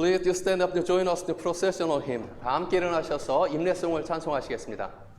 Please do stand up to join us in the processional hymn. 다 함께 일어나셔서 임례송을 찬송하시겠습니다.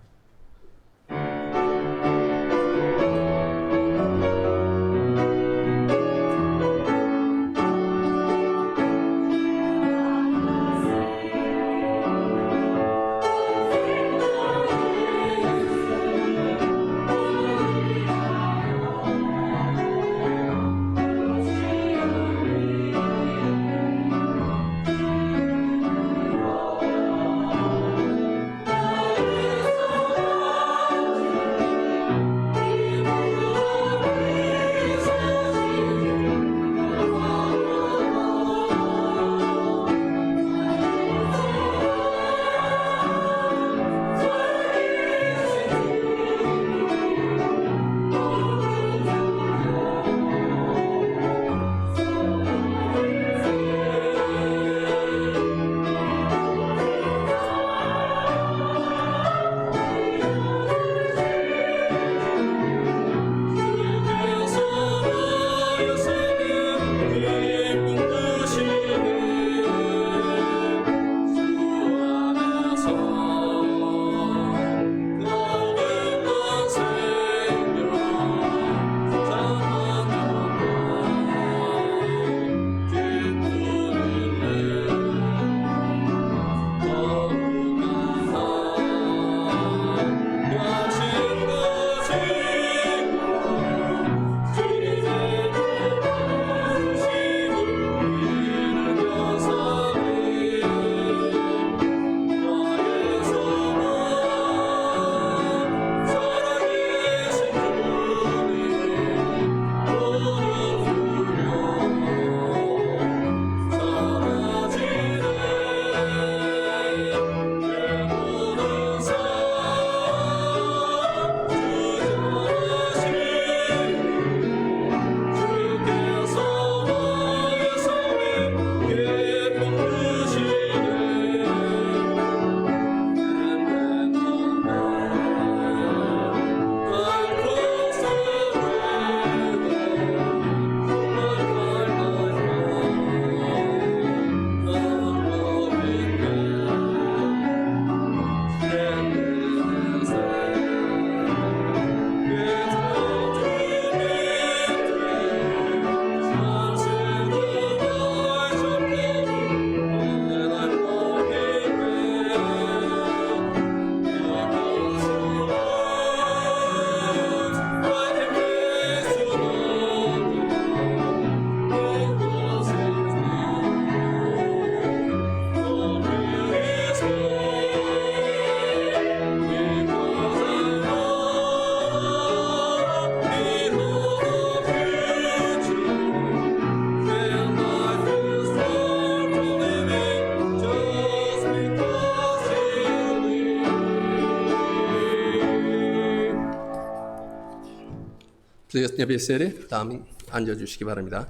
Please be seated. 다음 앉아주시기 바랍니다.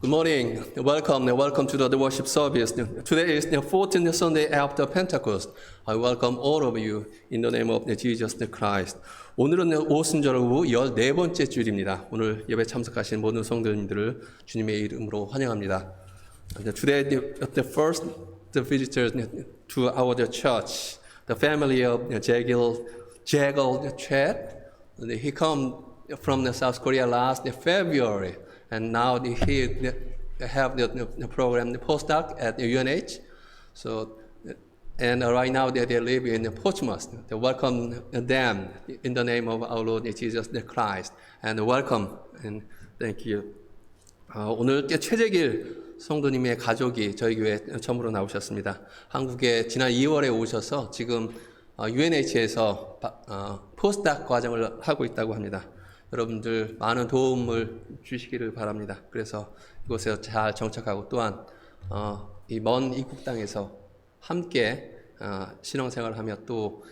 Good morning. Welcome to the worship service. Today is the 14th Sunday after Pentecost. I welcome all of you in the name of Jesus Christ. 오늘은 오순절 후 14번째 주일입니다. 오늘 예배 참석하신 모든 성도님들을 주님의 이름으로 환영합니다. Today the first visitors to our church, the family of Jagal Chet. He come from the South Korea last February, and now he have the program, the postdoc at the UNH. So, and right now they live in Portsmouth. They welcome them in the name of our Lord Jesus Christ, and welcome and thank you. 오늘 최재길 성도님의 가족이 저희 교회 처음으로 나오셨습니다. 한국에 지난 2월에 오셔서 지금 UNH에서 포스닥 과정을 하고 있다고 합니다. 여러분들 많은 도움을 주시기를 바랍니다. 그래서 이곳에 잘 정착하고 또한 이 먼 이국 땅에서 함께 신앙생활하며 또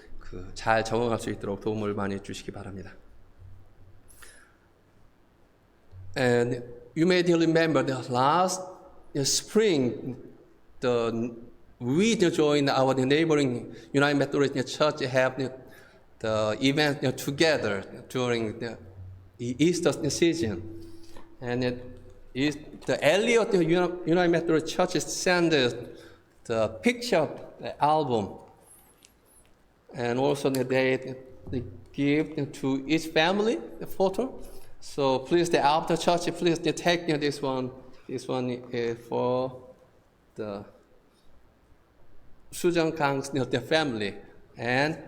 잘 적응할 수 있도록 도움을 많이 주시기 바랍니다. And you may remember the last spring, we joined our neighboring United Methodist Church have the event together during the Easter season, and is the Elliott United Methodist Church sent the picture of the album, and also they give to each family the photo. So please, after church, please take this one. This one is for the Sujang Kang's the family and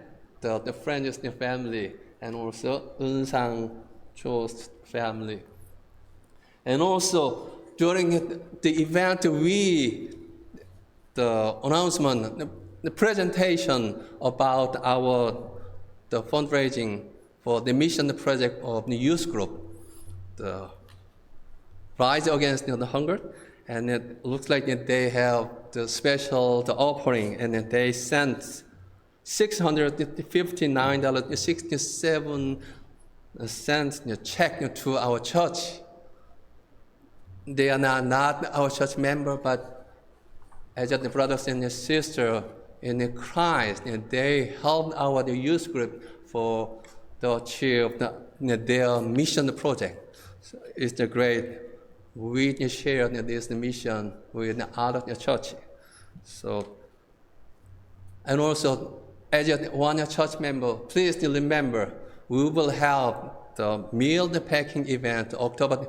the friends the family, and also Eun Sang Cho's family. And also during the event, the announcement, the presentation about the fundraising for the mission project of the youth group, the Rise Against the Hunger, and it looks like that they have the offering, and they sent $659.67 check to our church. They are not our church member, but as the brothers and sisters in Christ, they helped our youth group for the achieve their mission project. So it's great. We share this mission with other church. So, and also, as one church member, please remember, we will have the meal packing event October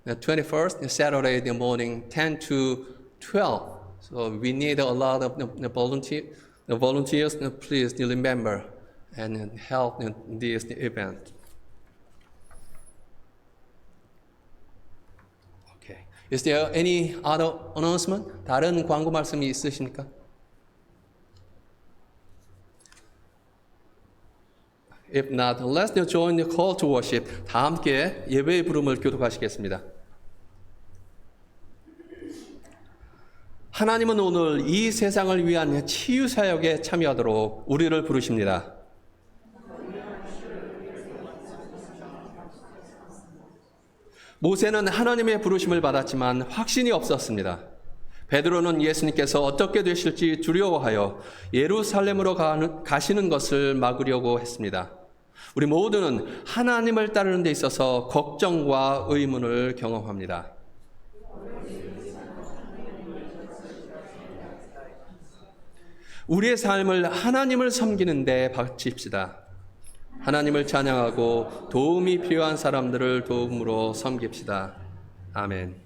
21st, Saturday morning, 10 to 12. So we need a lot of volunteers. Please remember and help in this event. Okay. Is there any other announcement? 다른 광고 말씀이 있으십니까? If not, let's join the call to worship. 다 함께 예배의 부름을 교독하시겠습니다. 하나님은 오늘 이 세상을 위한 치유 사역에 참여하도록 우리를 부르십니다. 모세는 하나님의 부르심을 받았지만 확신이 없었습니다. 베드로는 예수님께서 어떻게 되실지 두려워하여 예루살렘으로 가시는 것을 막으려고 했습니다. 우리 모두는 하나님을 따르는 데 있어서 걱정과 의문을 경험합니다. 우리의 삶을 하나님을 섬기는 데 바칩시다. 하나님을 찬양하고 도움이 필요한 사람들을 도움으로 섬깁시다. 아멘.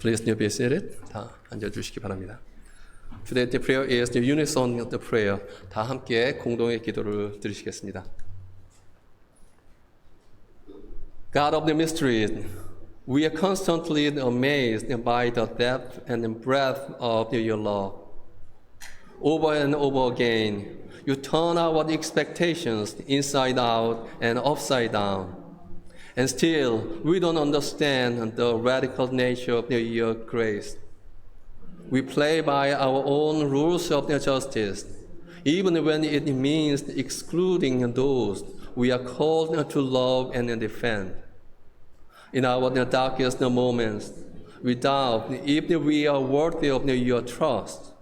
Please be seated. 다 앉아주시기 바랍니다. Today the prayer is the unison of the prayer. 다 함께 공동의 기도를 드리시겠습니다. God of the mysteries, we are constantly amazed by the depth and breadth of your love. Over and over again, you turn our expectations inside out and upside down. And still, we don't understand the radical nature of your grace. We play by our own rules of justice, even when it means excluding those we are called to love and defend. In our darkest moments, we doubt if we are worthy of your trust.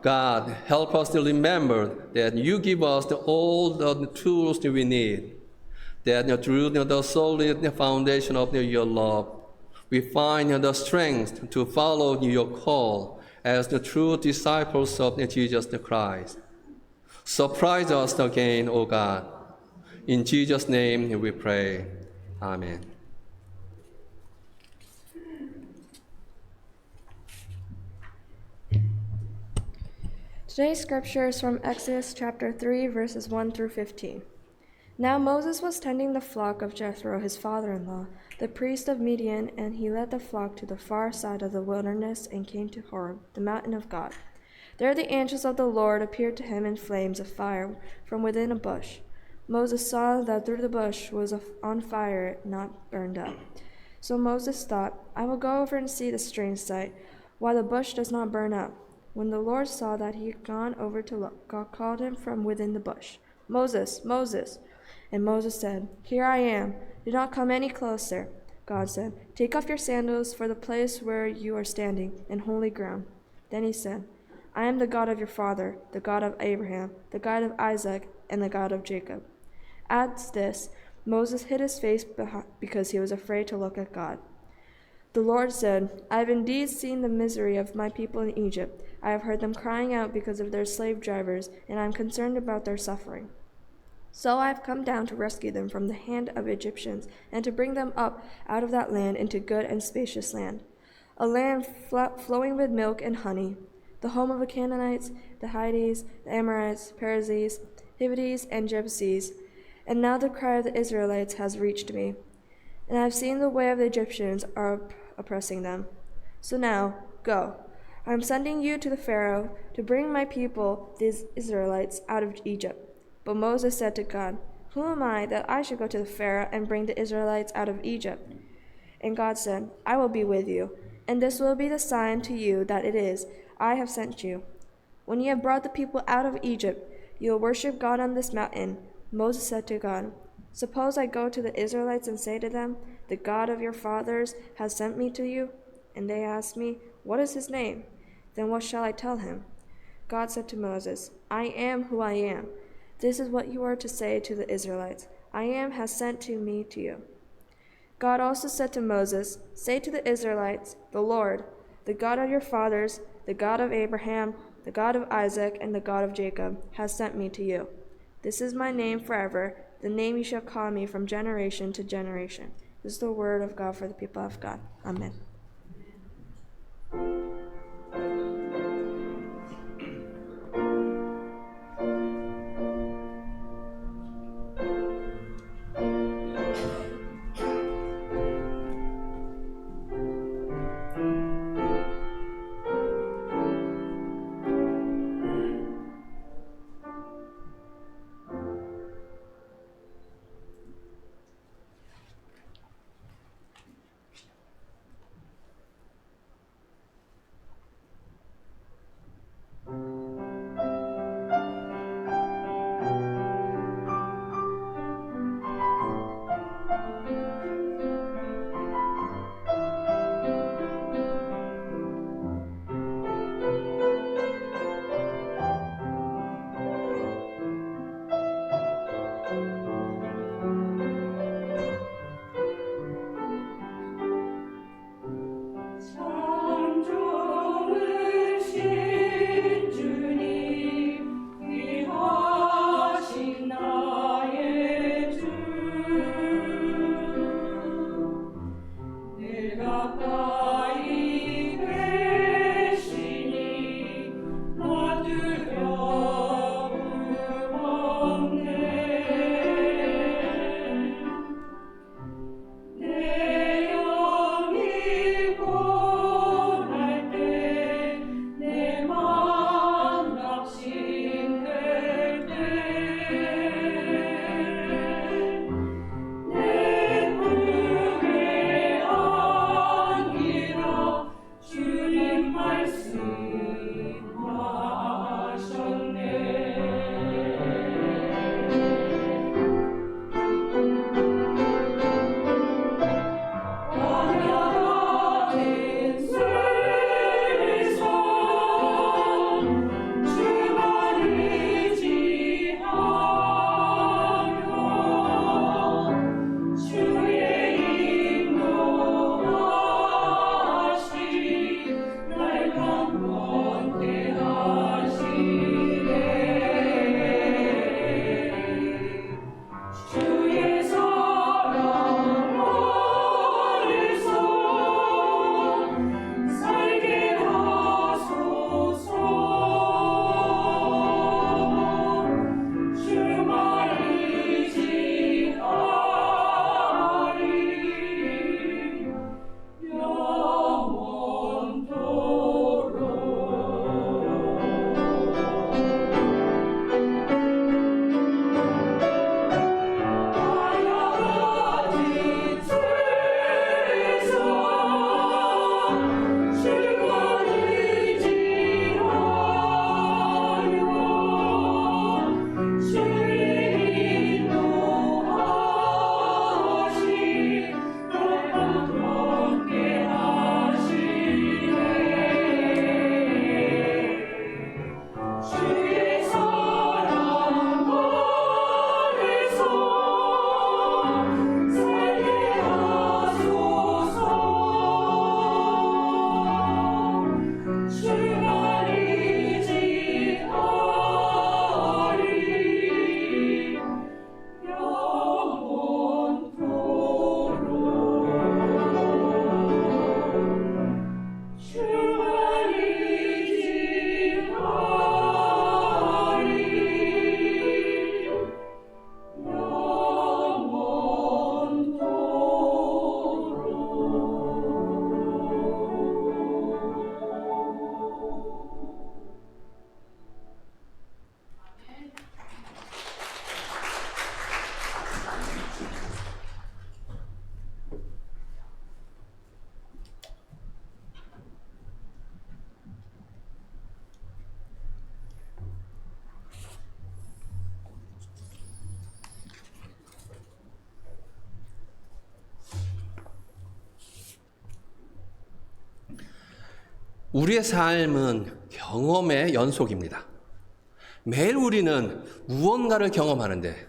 God, help us to remember that you give us all the tools that we need, that through the solid foundation of your love, we find the strength to follow your call as the true disciples of Jesus Christ. Surprise us again, O God. In Jesus' name we pray. Amen. Today's scripture is from Exodus chapter 3, verses 1 through 15. Now Moses was tending the flock of Jethro, his father-in-law, the priest of Midian, and he led the flock to the far side of the wilderness and came to Horeb, the mountain of God. There the angels of the Lord appeared to him in flames of fire from within a bush. Moses saw that through the bush was on fire, not burned up. So Moses thought, I will go over and see the strange sight, why the bush does not burn up. When the Lord saw that he had gone over to look, God called him from within the bush, Moses, Moses. And Moses said, Here I am. Do not come any closer. God said, Take off your sandals, for the place where you are standing in holy ground. Then he said, I am the God of your father, the God of Abraham, the God of Isaac, and the God of Jacob. At this, Moses hid his face because he was afraid to look at God. The Lord said, I have indeed seen the misery of my people in Egypt. I have heard them crying out because of their slave drivers, and I am concerned about their suffering. So I have come down to rescue them from the hand of Egyptians, and to bring them up out of that land into good and spacious land, a land flowing with milk and honey, the home of the Canaanites, the Hittites, the Amorites, Perizzites, Hivites, and Jebusites. And now the cry of the Israelites has reached me, and I have seen the way of the Egyptians are oppressing them. So now, go. I am sending you to the Pharaoh to bring my people, these Israelites, out of Egypt. But Moses said to God, Who am I that I should go to the Pharaoh and bring the Israelites out of Egypt? And God said, I will be with you, and this will be the sign to you that it is I have sent you. When you have brought the people out of Egypt, you will worship God on this mountain. Moses said to God, Suppose I go to the Israelites and say to them, The God of your fathers has sent me to you? And they ask me, What is his name? Then what shall I tell him? God said to Moses, I am who I am. This is what you are to say to the Israelites. I am has sent to me to you. God also said to Moses, Say to the Israelites, The Lord, the God of your fathers, the God of Abraham, the God of Isaac, and the God of Jacob, has sent me to you. This is my name forever, the name you shall call me from generation to generation. This is the word of God for the people of God. Amen. 우리의 삶은 경험의 연속입니다. 매일 우리는 무언가를 경험하는데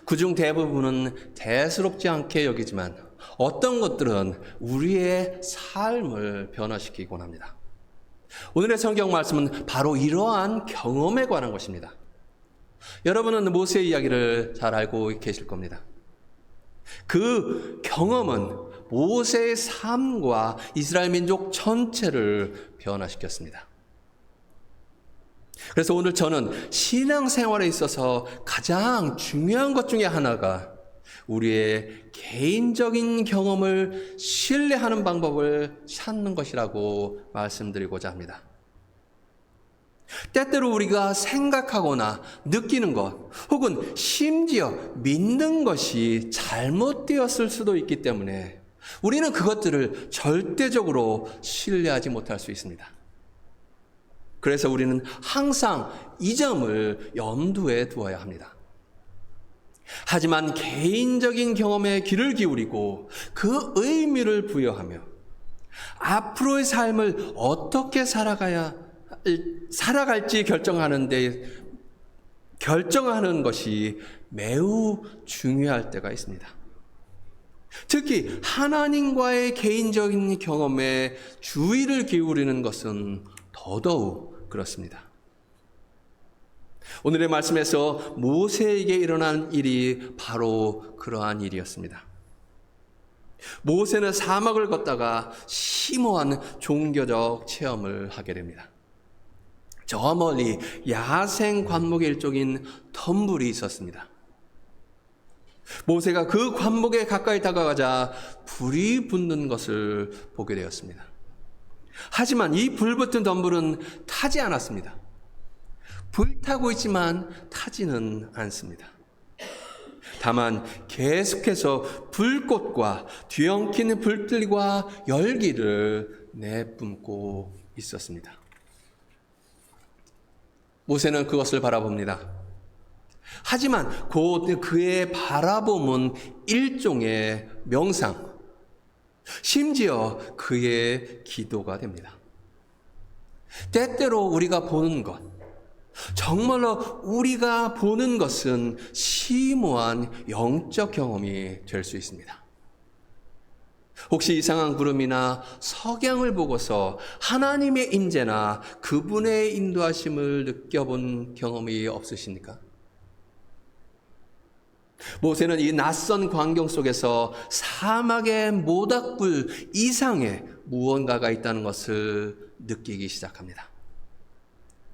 그중 대부분은 대수롭지 않게 여기지만 어떤 것들은 우리의 삶을 변화시키곤 합니다. 오늘의 성경 말씀은 바로 이러한 경험에 관한 것입니다. 여러분은 모세의 이야기를 잘 알고 계실 겁니다. 그 경험은 모세의 삶과 이스라엘 민족 전체를 변화시켰습니다. 그래서 오늘 저는 신앙생활에 있어서 가장 중요한 것 중에 하나가 우리의 개인적인 경험을 신뢰하는 방법을 찾는 것이라고 말씀드리고자 합니다. 때때로 우리가 생각하거나 느끼는 것 혹은 심지어 믿는 것이 잘못되었을 수도 있기 때문에 우리는 그것들을 절대적으로 신뢰하지 못할 수 있습니다. 그래서 우리는 항상 이 점을 염두에 두어야 합니다. 하지만 개인적인 경험에 귀를 기울이고 그 의미를 부여하며 앞으로의 삶을 어떻게 살아갈지 결정하는 것이 매우 중요할 때가 있습니다. 특히 하나님과의 개인적인 경험에 주의를 기울이는 것은 더더욱 그렇습니다. 오늘의 말씀에서 모세에게 일어난 일이 바로 그러한 일이었습니다. 모세는 사막을 걷다가 심오한 종교적 체험을 하게 됩니다. 저 멀리 야생 관목의 일종인 덤불이 있었습니다. 모세가 그 관목에 가까이 다가가자 불이 붙는 것을 보게 되었습니다. 하지만 이 불붙은 덤불은 타지 않았습니다. 불타고 있지만 타지는 않습니다. 다만 계속해서 불꽃과 뒤엉키는 불들과 열기를 내뿜고 있었습니다. 모세는 그것을 바라봅니다. 하지만 곧 그의 바라봄은 일종의 명상, 심지어 그의 기도가 됩니다. 때때로 우리가 보는 것, 정말로 우리가 보는 것은 심오한 영적 경험이 될 수 있습니다. 혹시 이상한 구름이나 석양을 보고서 하나님의 임재나 그분의 인도하심을 느껴본 경험이 없으십니까? 모세는 이 낯선 광경 속에서 사막의 모닥불 이상의 무언가가 있다는 것을 느끼기 시작합니다.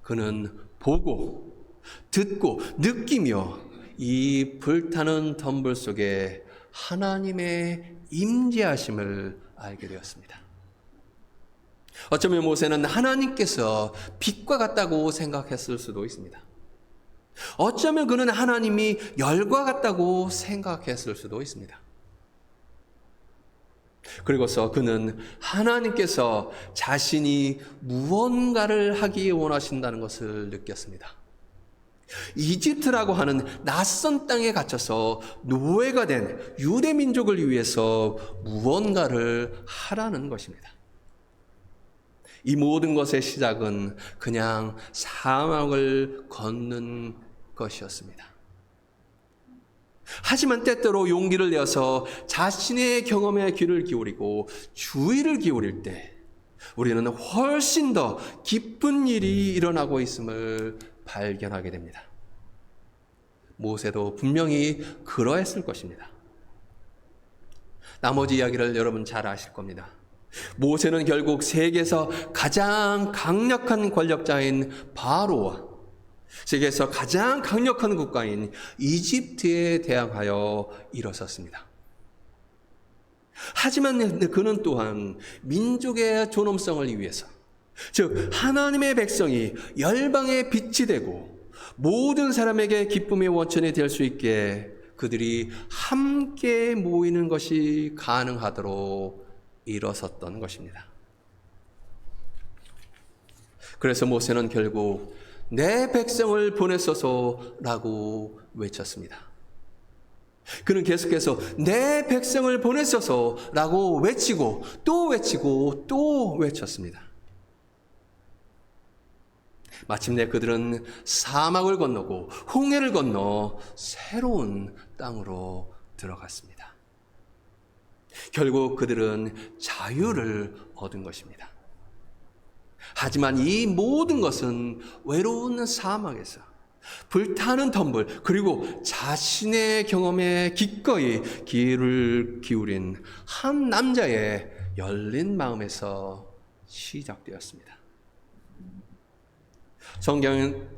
그는 보고, 듣고, 느끼며 이 불타는 덤불 속에 하나님의 임재하심을 알게 되었습니다. 어쩌면 모세는 하나님께서 빛과 같다고 생각했을 수도 있습니다. 어쩌면 그는 하나님이 열과 같다고 생각했을 수도 있습니다. 그리고서 그는 하나님께서 자신이 무언가를 하기 원하신다는 것을 느꼈습니다. 이집트라고 하는 낯선 땅에 갇혀서 노예가 된 유대 민족을 위해서 무언가를 하라는 것입니다. 이 모든 것의 시작은 그냥 사막을 걷는 것이었습니다. 하지만 때때로 용기를 내어서 자신의 경험에 귀를 기울이고 주의를 기울일 때 우리는 훨씬 더 깊은 일이 일어나고 있음을 발견하게 됩니다. 모세도 분명히 그러했을 것입니다. 나머지 이야기를 여러분 잘 아실 겁니다. 모세는 결국 세계에서 가장 강력한 권력자인 바로와 세계에서 가장 강력한 국가인 이집트에 대항하여 일어섰습니다. 하지만 그는 또한 민족의 존엄성을 위해서, 즉 하나님의 백성이 열방의 빛이 되고 모든 사람에게 기쁨의 원천이 될 수 있게 그들이 함께 모이는 것이 가능하도록 일어섰던 것입니다. 그래서 모세는 결국 내 백성을 보내소서라고 외쳤습니다. 그는 계속해서 내 백성을 보내소서라고 외치고 또 외쳤습니다. 마침내 그들은 사막을 건너고 홍해를 건너 새로운 땅으로 들어갔습니다. 결국 그들은 자유를 얻은 것입니다. 하지만 이 모든 것은 외로운 사막에서 불타는 덤불 그리고 자신의 경험에 기꺼이 귀를 기울인 한 남자의 열린 마음에서 시작되었습니다.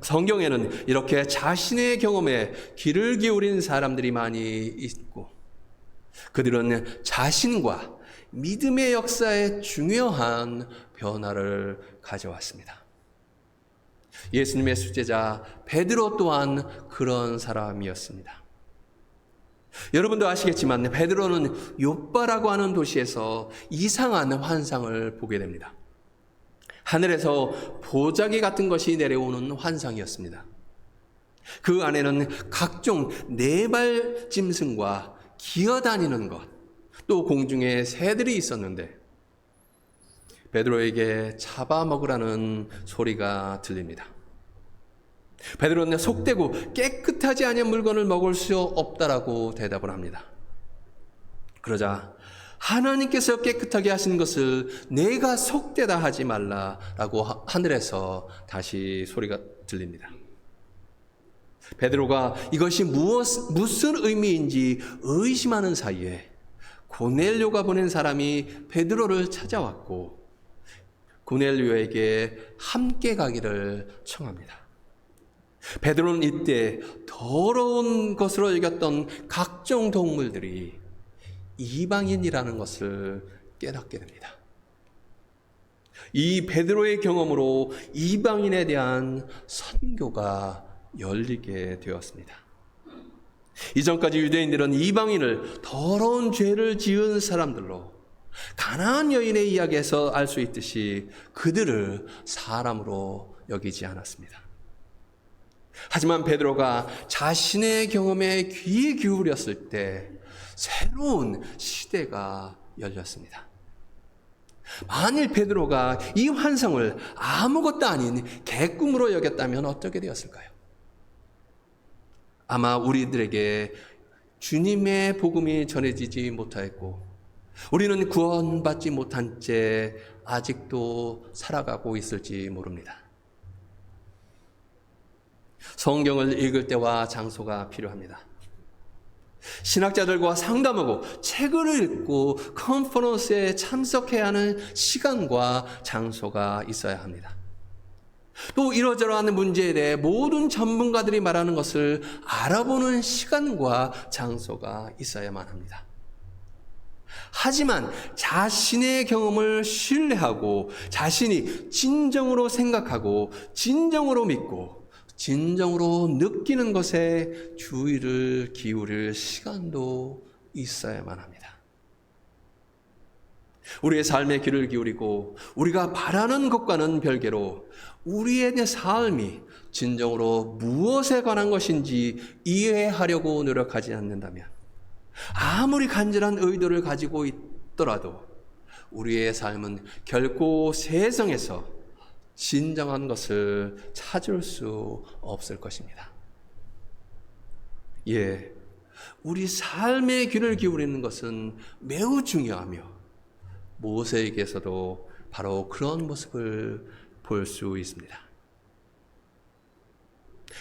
성경에는 이렇게 자신의 경험에 귀를 기울인 사람들이 많이 있고 그들은 자신과 믿음의 역사에 중요한 변화를 가져왔습니다. 예수님의 수제자 베드로 또한 그런 사람이었습니다. 여러분도 아시겠지만 베드로는 욥바라고 하는 도시에서 이상한 환상을 보게 됩니다. 하늘에서 보자기 같은 것이 내려오는 환상이었습니다. 그 안에는 각종 네발 짐승과 기어다니는 것, 또 공중에 새들이 있었는데 베드로에게 잡아먹으라는 소리가 들립니다. 베드로는 속되고 깨끗하지 않은 물건을 먹을 수 없다라고 대답을 합니다. 그러자 하나님께서 깨끗하게 하신 것을 내가 속되다 하지 말라라고 하늘에서 다시 소리가 들립니다. 베드로가 이것이 무슨 의미인지 의심하는 사이에 고넬료가 보낸 사람이 베드로를 찾아왔고 고넬료에게 함께 가기를 청합니다. 베드로는 이때 더러운 것으로 여겼던 각종 동물들이 이방인이라는 것을 깨닫게 됩니다. 이 베드로의 경험으로 이방인에 대한 선교가 열리게 되었습니다. 이전까지 유대인들은 이방인을 더러운 죄를 지은 사람들로 가나안 여인의 이야기에서 알 수 있듯이 그들을 사람으로 여기지 않았습니다. 하지만 베드로가 자신의 경험에 귀 기울였을 때 새로운 시대가 열렸습니다. 만일 베드로가 이 환상을 아무것도 아닌 개꿈으로 여겼다면 어떻게 되었을까요? 아마 우리들에게 주님의 복음이 전해지지 못하였고 우리는 구원받지 못한 채 아직도 살아가고 있을지 모릅니다. 성경을 읽을 때와 장소가 필요합니다. 신학자들과 상담하고 책을 읽고 컨퍼런스에 참석해야 하는 시간과 장소가 있어야 합니다. 또 이러저러한 문제에 대해 모든 전문가들이 말하는 것을 알아보는 시간과 장소가 있어야만 합니다. 하지만 자신의 경험을 신뢰하고 자신이 진정으로 생각하고 진정으로 믿고 진정으로 느끼는 것에 주의를 기울일 시간도 있어야만 합니다. 우리의 삶에 귀를 기울이고 우리가 바라는 것과는 별개로 우리의 삶이 진정으로 무엇에 관한 것인지 이해하려고 노력하지 않는다면 아무리 간절한 의도를 가지고 있더라도 우리의 삶은 결코 세상에서 진정한 것을 찾을 수 없을 것입니다. 예, 우리 삶의 귀를 기울이는 것은 매우 중요하며 모세에게서도 바로 그런 모습을 볼 수 있습니다.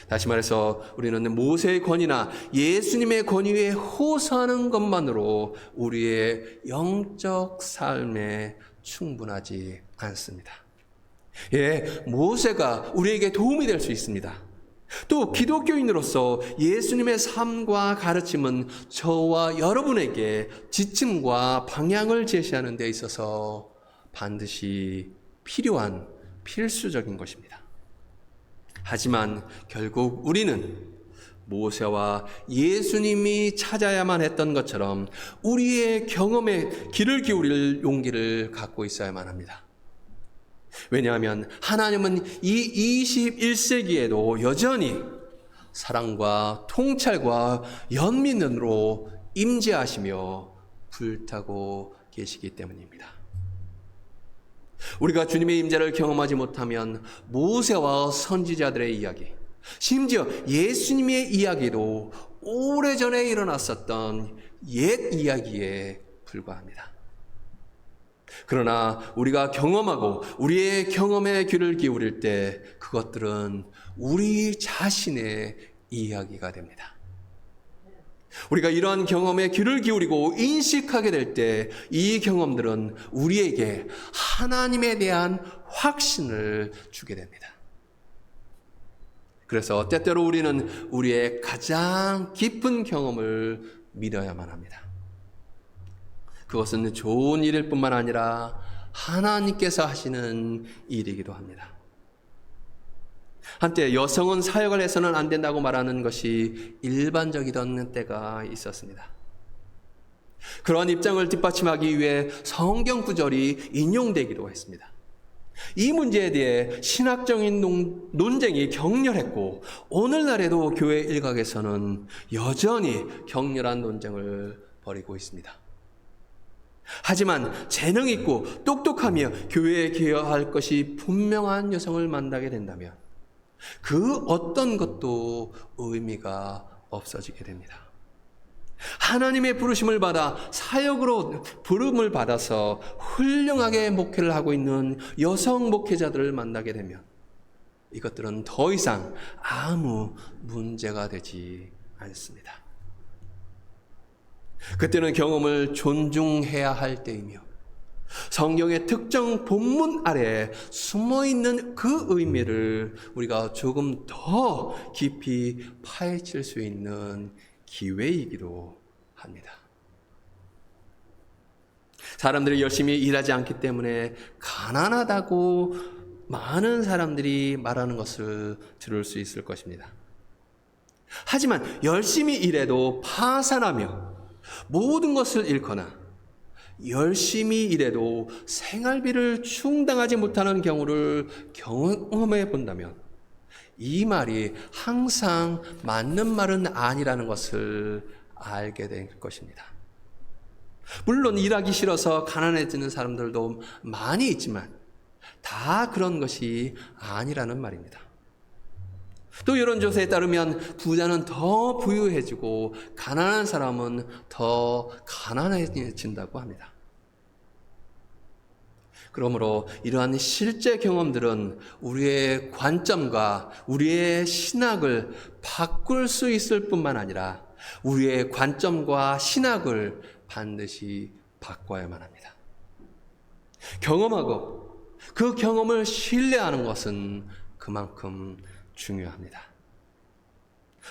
다시 말해서 우리는 모세의 권위나 예수님의 권위에 호소하는 것만으로 우리의 영적 삶에 충분하지 않습니다. 예, 모세가 우리에게 도움이 될 수 있습니다. 또 기독교인으로서 예수님의 삶과 가르침은 저와 여러분에게 지침과 방향을 제시하는 데 있어서 반드시 필요한 필수적인 것입니다. 하지만 결국 우리는 모세와 예수님이 찾아야만 했던 것처럼 우리의 경험에 귀를 기울일 용기를 갖고 있어야만 합니다. 왜냐하면 하나님은 이 21세기에도 여전히 사랑과 통찰과 연민으로 임재하시며 불타고 계시기 때문입니다. 우리가 주님의 임재를 경험하지 못하면 모세와 선지자들의 이야기, 심지어 예수님의 이야기도 오래전에 일어났었던 옛 이야기에 불과합니다. 그러나 우리가 경험하고 우리의 경험에 귀를 기울일 때 그것들은 우리 자신의 이야기가 됩니다. 우리가 이러한 경험에 귀를 기울이고 인식하게 될 때 이 경험들은 우리에게 하나님에 대한 확신을 주게 됩니다. 그래서 때때로 우리는 우리의 가장 깊은 경험을 믿어야만 합니다. 그것은 좋은 일일 뿐만 아니라 하나님께서 하시는 일이기도 합니다. 한때 여성은 사역을 해서는 안 된다고 말하는 것이 일반적이던 때가 있었습니다. 그러한 입장을 뒷받침하기 위해 성경 구절이 인용되기도 했습니다. 이 문제에 대해 신학적인 논쟁이 격렬했고 오늘날에도 교회 일각에서는 여전히 격렬한 논쟁을 벌이고 있습니다. 하지만 재능 있고 똑똑하며 교회에 기여할 것이 분명한 여성을 만나게 된다면 그 어떤 것도 의미가 없어지게 됩니다. 하나님의 부르심을 받아 사역으로 부름을 받아서 훌륭하게 목회를 하고 있는 여성 목회자들을 만나게 되면 이것들은 더 이상 아무 문제가 되지 않습니다. 그때는 경험을 존중해야 할 때이며 성경의 특정 본문 아래 숨어있는 그 의미를 우리가 조금 더 깊이 파헤칠 수 있는 기회이기도 합니다. 사람들이 열심히 일하지 않기 때문에 가난하다고 많은 사람들이 말하는 것을 들을 수 있을 것입니다. 하지만 열심히 일해도 파산하며 모든 것을 잃거나 열심히 일해도 생활비를 충당하지 못하는 경우를 경험해 본다면 이 말이 항상 맞는 말은 아니라는 것을 알게 될 것입니다. 물론 일하기 싫어서 가난해지는 사람들도 많이 있지만 다 그런 것이 아니라는 말입니다. 또 여론조사에 따르면 부자는 더 부유해지고 가난한 사람은 더 가난해진다고 합니다. 그러므로 이러한 실제 경험들은 우리의 관점과 우리의 신학을 바꿀 수 있을 뿐만 아니라 우리의 관점과 신학을 반드시 바꿔야만 합니다. 경험하고 그 경험을 신뢰하는 것은 그만큼 중요합니다.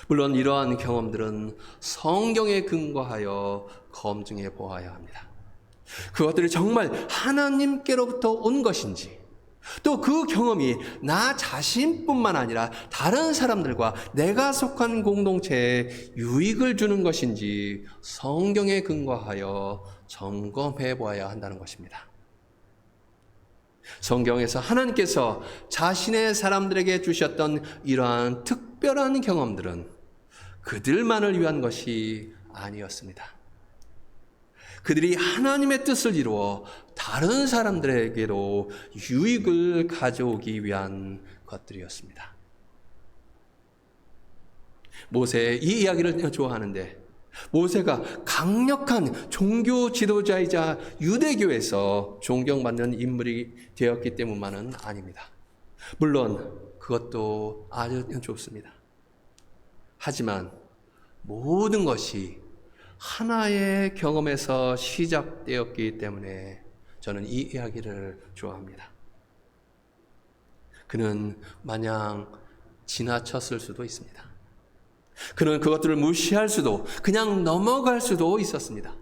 물론 이러한 경험들은 성경에 근거하여 검증해 보아야 합니다. 그것들이 정말 하나님께로부터 온 것인지, 또 그 경험이 나 자신뿐만 아니라 다른 사람들과 내가 속한 공동체에 유익을 주는 것인지 성경에 근거하여 점검해 보아야 한다는 것입니다. 성경에서 하나님께서 자신의 사람들에게 주셨던 이러한 특별한 경험들은 그들만을 위한 것이 아니었습니다. 그들이 하나님의 뜻을 이루어 다른 사람들에게도 유익을 가져오기 위한 것들이었습니다. 모세 이 이야기를 좋아하는데 모세가 강력한 종교 지도자이자 유대교에서 존경받는 인물이 되었기 때문만은 아닙니다. 물론 그것도 아주 좋습니다. 하지만 모든 것이 하나의 경험에서 시작되었기 때문에 저는 이 이야기를 좋아합니다. 그는 마냥 지나쳤을 수도 있습니다. 그는 그것들을 무시할 수도 그냥 넘어갈 수도 있었습니다.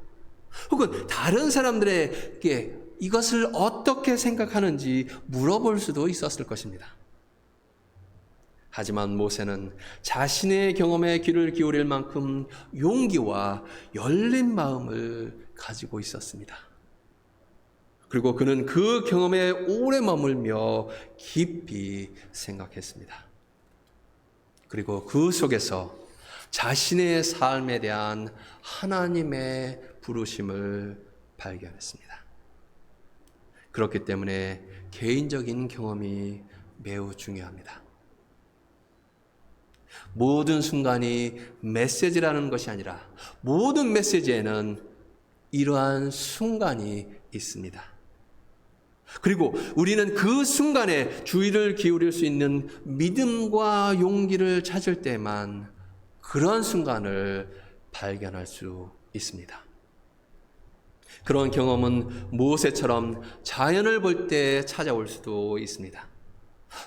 혹은 다른 사람들에게 이것을 어떻게 생각하는지 물어볼 수도 있었을 것입니다. 하지만 모세는 자신의 경험에 귀를 기울일 만큼 용기와 열린 마음을 가지고 있었습니다. 그리고 그는 그 경험에 오래 머물며 깊이 생각했습니다. 그리고 그 속에서 자신의 삶에 대한 하나님의 부르심을 발견했습니다. 그렇기 때문에 개인적인 경험이 매우 중요합니다. 모든 순간이 메시지라는 것이 아니라 모든 메시지에는 이러한 순간이 있습니다. 그리고 우리는 그 순간에 주의를 기울일 수 있는 믿음과 용기를 찾을 때만 그런 순간을 발견할 수 있습니다. 그런 경험은 모세처럼 자연을 볼 때 찾아올 수도 있습니다.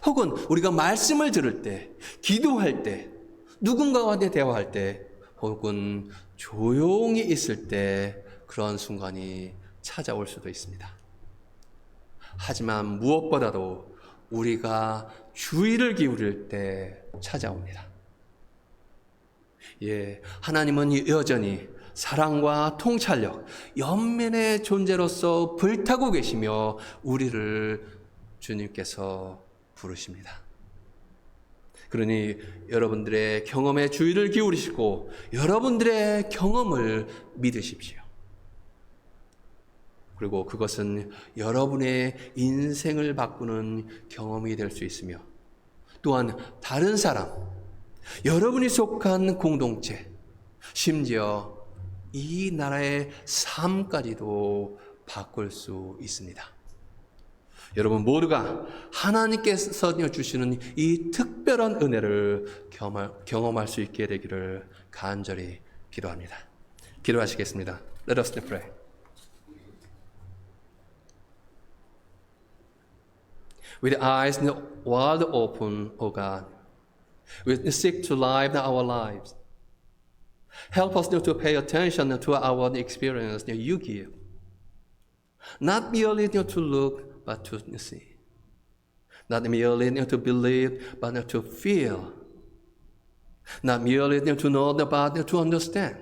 혹은 우리가 말씀을 들을 때, 기도할 때, 누군가와 대화할 때, 혹은 조용히 있을 때 그런 순간이 찾아올 수도 있습니다. 하지만 무엇보다도 우리가 주의를 기울일 때 찾아옵니다. 하나님은 여전히 사랑과 통찰력, 연민의 존재로서 불타고 계시며 우리를 주님께서 부르십니다. 그러니 여러분들의 경험에 주의를 기울이시고 여러분들의 경험을 믿으십시오. 그리고 그것은 여러분의 인생을 바꾸는 경험이 될 수 있으며 또한 다른 사람, 여러분이 속한 공동체, 심지어 이 나라의 삶까지도 바꿀 수 있습니다. 여러분 모두가 하나님께서 주시는 이 특별한 은혜를 경험할 수 있게 되기를 간절히 기도합니다. 기도하시겠습니다. Let us pray. With eyes wide open, O God, we seek to live our lives. Help us to pay attention to our experience that you give. Not merely to look, but to see. Not merely to believe, but to feel. Not merely to know, but to understand.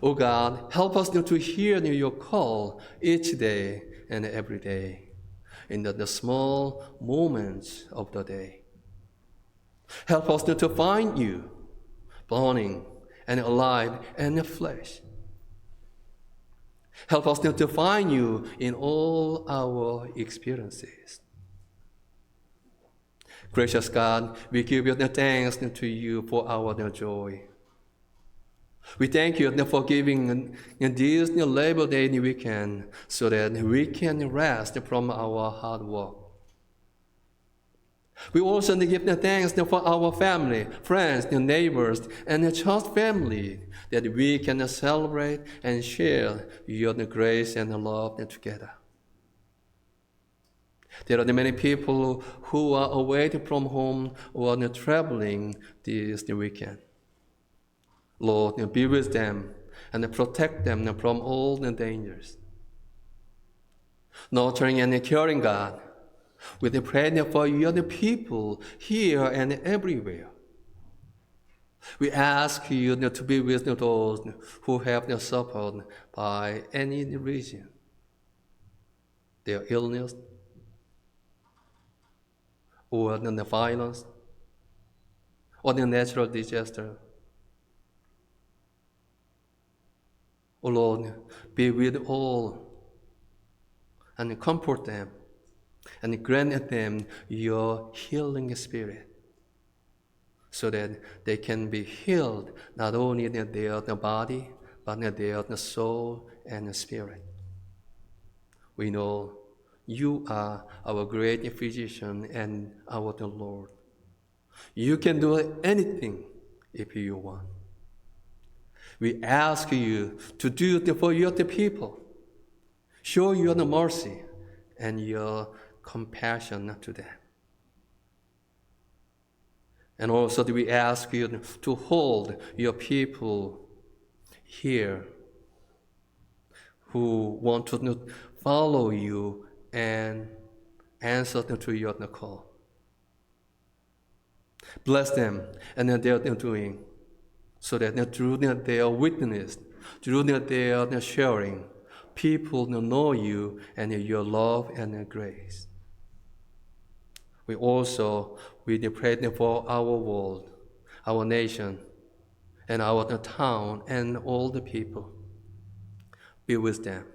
Oh God, help us to hear your call each day and every day in the small moments of the day. Help us to find you burning and alive in the flesh. Help us to find you in all our experiences. Gracious God, we give you the thanks to you for our joy. We thank you for giving this Labor Day weekend so that we can rest from our hard work. We also give the thanks for our family, friends, neighbors, and the church family that we can celebrate and share your grace and love together. There are many people who are away from home or traveling this weekend. Lord, be with them and protect them from all the dangers. Nurturing and caring God, we pray for your people here and everywhere. We ask you to be with those who have suffered by any reason, their illness, or the violence, or the natural disaster. O Lord, be with all and comfort them and grant them your healing spirit so that they can be healed not only in their body but in their soul and spirit. We know you are our great physician and our Lord. You can do anything if you want. We ask you to do it for your people. Show your mercy and your compassion to them. And also we ask you to hold your people here who want to follow you and answer to your call. Bless them and their doing, so that through their witness, through their sharing, people know you and your love and grace. We pray for our world, our nation, and our town, and all the people. Be with them.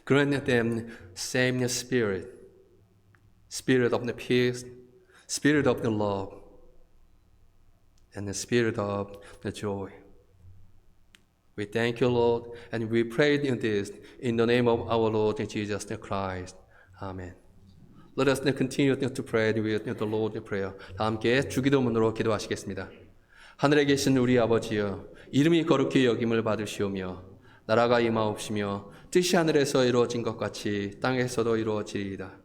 Grant them same spirit, spirit of the peace, spirit of the love, and the spirit of the joy. We thank you, Lord, and we pray in this in the name of our Lord Jesus Christ. Amen. Let us continue to pray with the Lord's Prayer. 다 함께 주기도문으로 기도하시겠습니다. 하늘에 계신 우리 아버지여, 이름이 거룩히 여김을 받으시오며 나라가 임하옵시며 뜻이 하늘에서 이루어진 것 같이 땅에서도 이루어지리이다.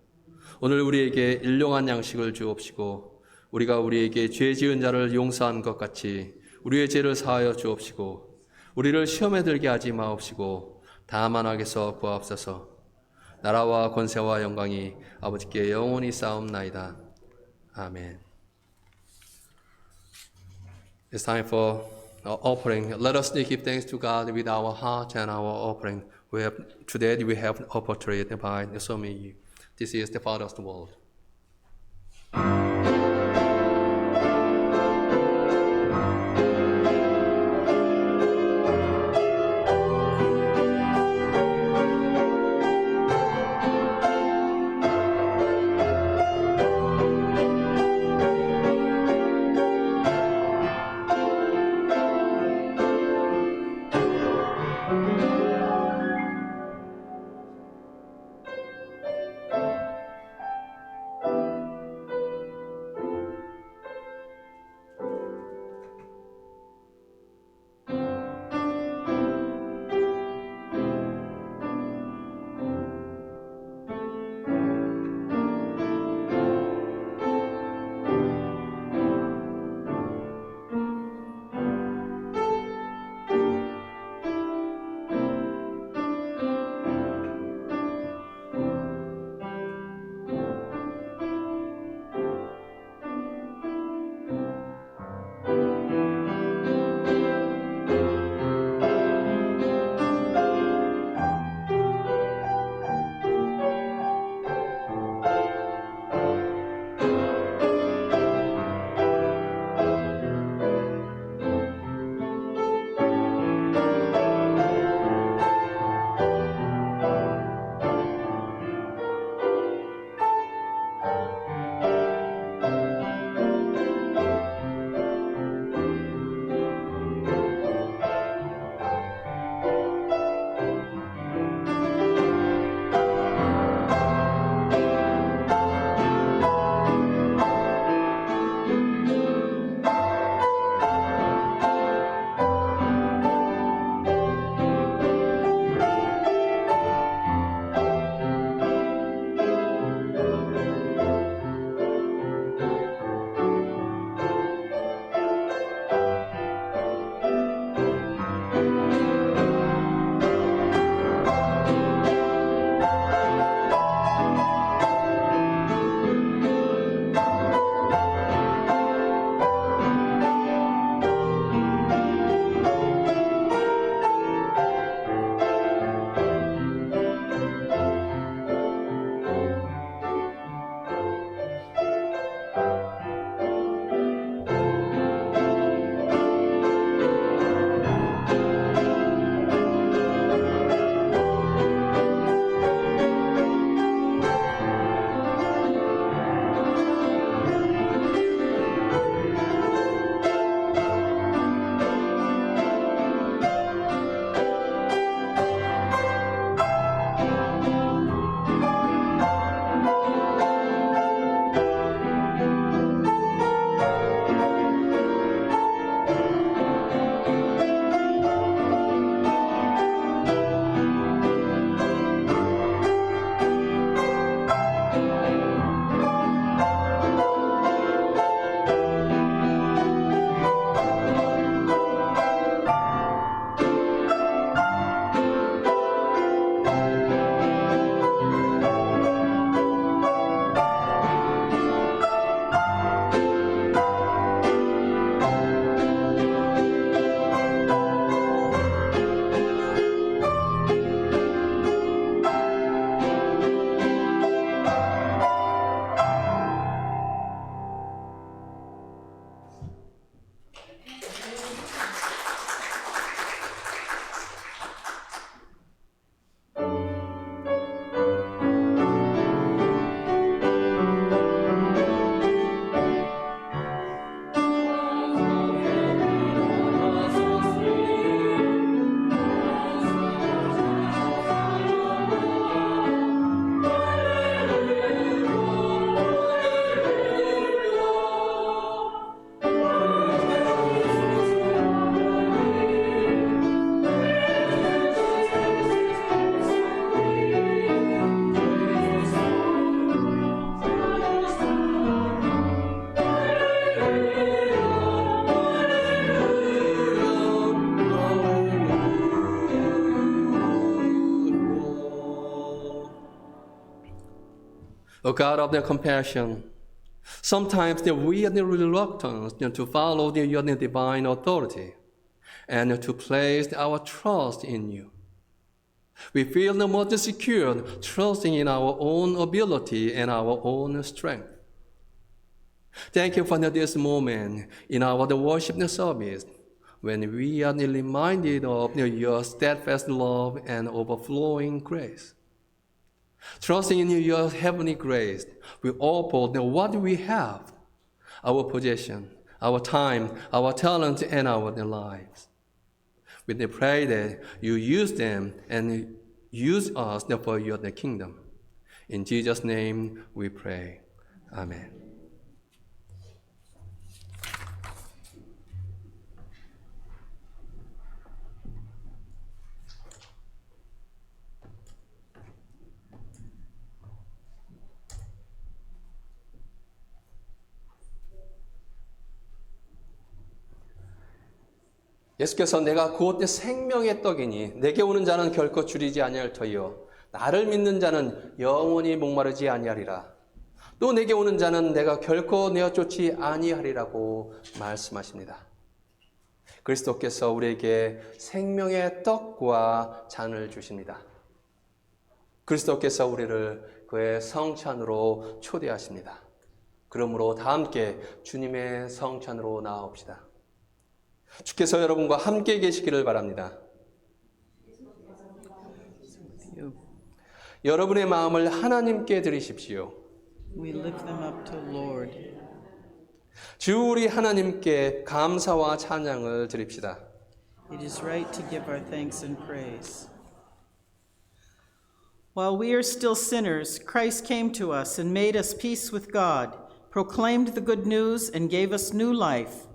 오늘 우리에게 일용할 양식을 주옵시고 우리가 우리에게 죄 지은 자를 용서한 것 같이 우리의 죄를 사하여 주옵시고 우리를 시험에 들게 하지 마옵시고 다만 악에서 구하옵소서. 나라와 권세와 영광이 아버지께 영원히 쌓옵나이다. 아멘. It's time for our offering. Let us give thanks to God with our heart and our offering. Today we have an opportunity by so many. This is the Father's word. O God of their compassion, sometimes we are reluctant to follow your divine authority and to place our trust in you. We feel the most secure trusting in our own ability and our own strength. Thank you for this moment in our worship service when we are reminded of your steadfast love and overflowing grace. Trusting in your heavenly grace, we offer what we have, our possession, our time, our talent, and our lives. We pray that you use them and use us for your kingdom. In Jesus' name we pray. Amen. 예수께서 내가 곧 생명의 떡이니 내게 오는 자는 결코 줄이지 아니할 터이요 나를 믿는 자는 영원히 목마르지 아니하리라. 또 내게 오는 자는 내가 결코 내어 쫓지 아니하리라고 말씀하십니다. 그리스도께서 우리에게 생명의 떡과 잔을 주십니다. 그리스도께서 우리를 그의 성찬으로 초대하십니다. 그러므로 다 함께 주님의 성찬으로 나아옵시다. 주께서 여러분과 함께 계시기를 바랍니다. 여러분의 마음을 하나님께 드리십시오. We lift them up to Lord. 주 우리 하나님께 감사와 찬양을 드립시다. It is right to give our thanks and praise. While we are still sinners, Christ came to us and made us peace with God, proclaimed the good news, and gave us new life.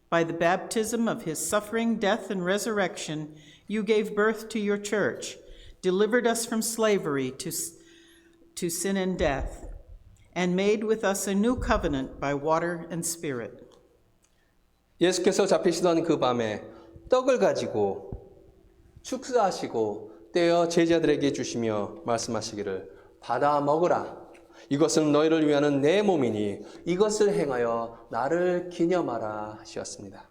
By the baptism of his suffering, death, and resurrection, you gave birth to your church, delivered us from slavery to sin and death, and made with us a new covenant by water and spirit. 예수께서 잡히시던 그 밤에 떡을 가지고 축사하시고 떼어 제자들에게 주시며 말씀하시기를 받아 먹으라. 이것은 너희를 위하는 내 몸이니 이것을 행하여 나를 기념하라 하셨습니다.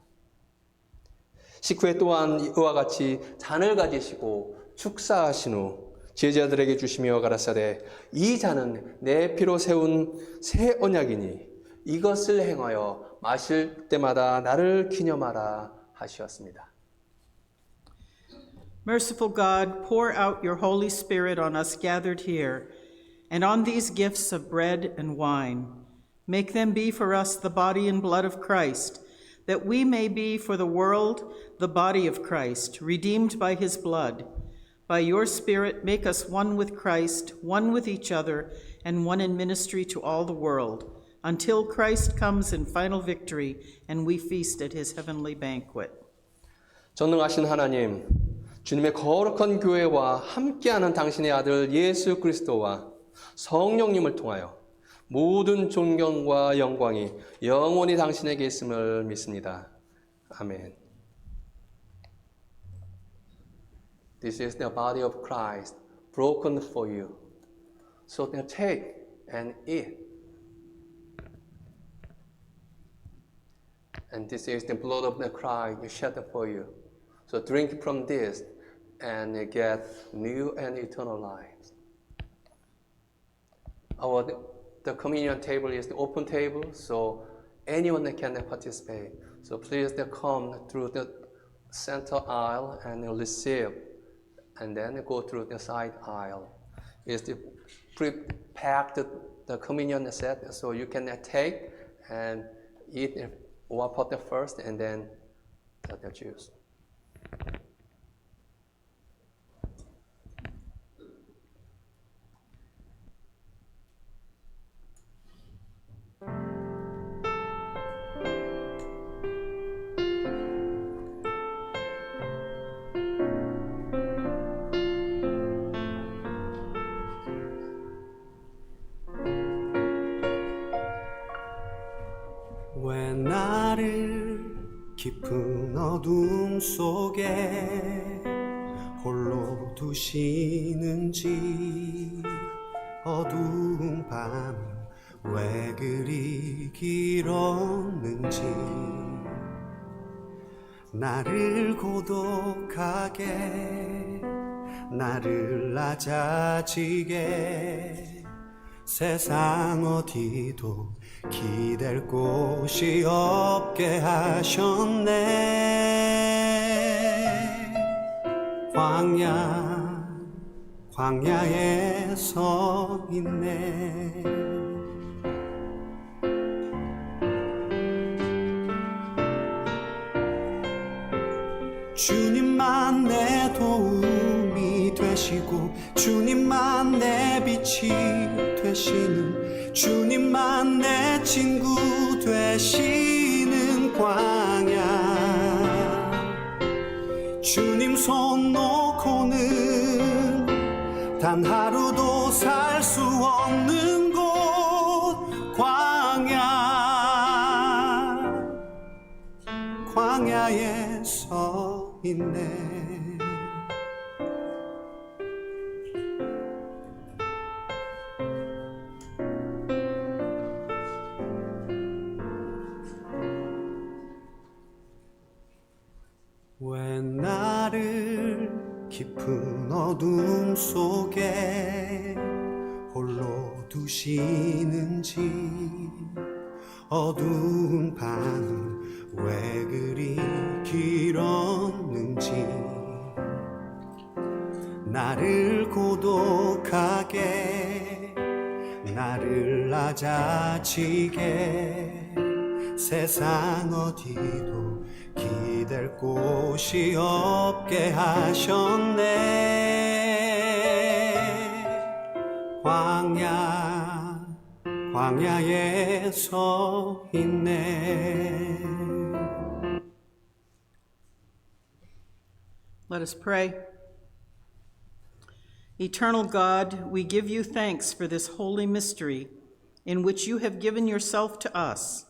식후에 또한 이와 같이 잔을 가지시고 축사하신 후 제자들에게 주시며 가라사대 이 잔은 내 피로 세운 새 언약이니 이것을 행하여 마실 때마다 나를 기념하라 하셨습니다. Merciful God, pour out your Holy Spirit on us gathered here, and on these gifts of bread and wine. Make them be for us the body and blood of Christ, that we may be for the world the body of Christ, redeemed by his blood. By your Spirit, make us one with Christ, one with each other, and one in ministry to all the world, until Christ comes in final victory and we feast at his heavenly banquet. 전능하신 하나님, 주님의 거룩한 교회와 함께하는 당신의 아들 예수 그리스도와 성령님을 통하여 모든 존경과 영광이 영원히 당신에게 있음을 믿습니다. 아멘. This is the body of Christ broken for you. So now take and eat. And this is the blood of the Christ shed for you. So drink from this and get new and eternal life. The communion table is the open table, so anyone can participate. So please come through the center aisle and receive, and then go through the side aisle. It's the pre-packed the communion set, so you can take and eat one part first, and then the juice. 왜 나를 깊은 어둠 속에 홀로 두시는지 어두운 밤은 왜 그리 길었는지 나를 고독하게 나를 낮아지게 세상 어디도 기댈 곳이 없게 하셨네. 광야에 서 있네. 주님만 내 도움이 되시고 주님만 내 빛이 되시는 주님만 내 친구 되시는 광야 주님 손 놓고는 단 하루도 살 수 없는 곳 광야에 서 있네. 왜 나를 깊은 어둠 속에 홀로 두시는지 어두운 밤은 왜 그리 길었는지 나를 고독하게 나를 낮아지게 세상 어디도 기댈 곳이 없게 하셨네. 광야에 서 있네. Let us pray. Eternal God, we give you thanks for this holy mystery in which you have given yourself to us.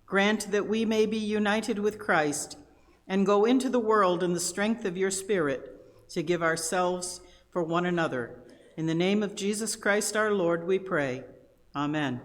Grant that we may be united with Christ and go into the world in the strength of your Spirit to give ourselves for one another. In the name of Jesus Christ our Lord, we pray. Amen.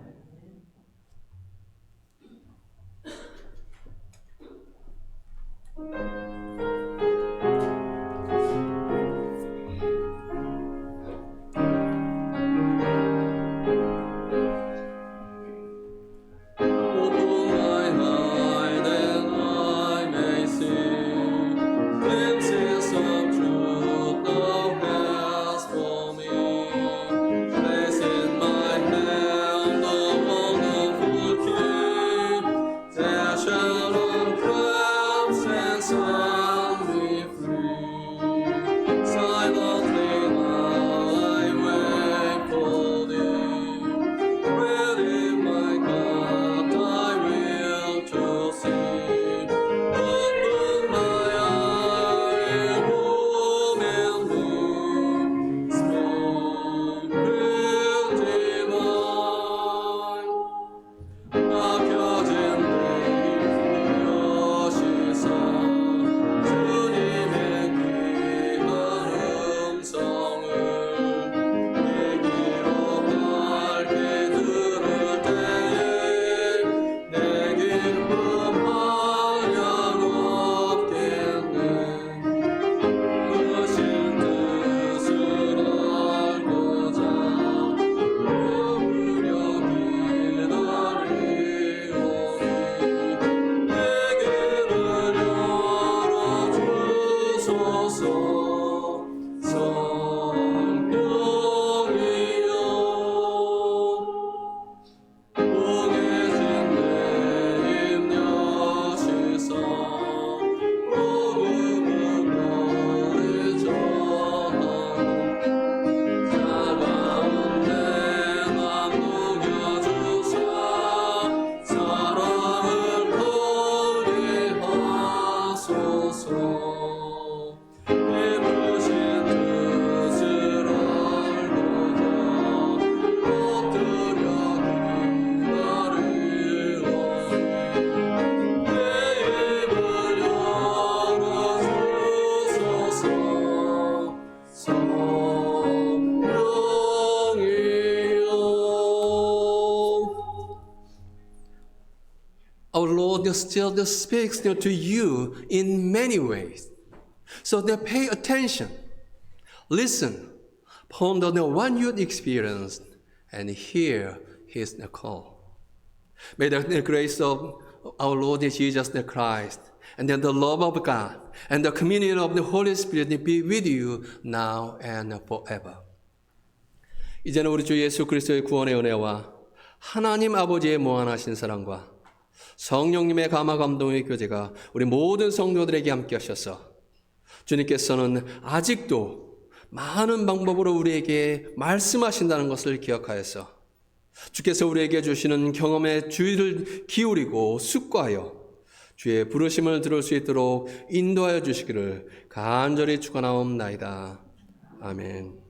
Shall on cross and Lord still speaks to you in many ways. So pay attention, listen, ponder what you experienced, and hear His call. May the grace of our Lord Jesus Christ, and then the love of God, and the communion of the Holy Spirit be with you now and forever. 이제는 우리 주 예수 그리스도의 구원의 은혜와 하나님 아버지의 무한하신 사랑과 성령님의 감화 감동의 교제가 우리 모든 성도들에게 함께 하셔서 주님께서는 아직도 많은 방법으로 우리에게 말씀하신다는 것을 기억하여서 주께서 우리에게 주시는 경험에 주의를 기울이고 숙고하여 주의 부르심을 들을 수 있도록 인도하여 주시기를 간절히 축원하옵나이다. 아멘.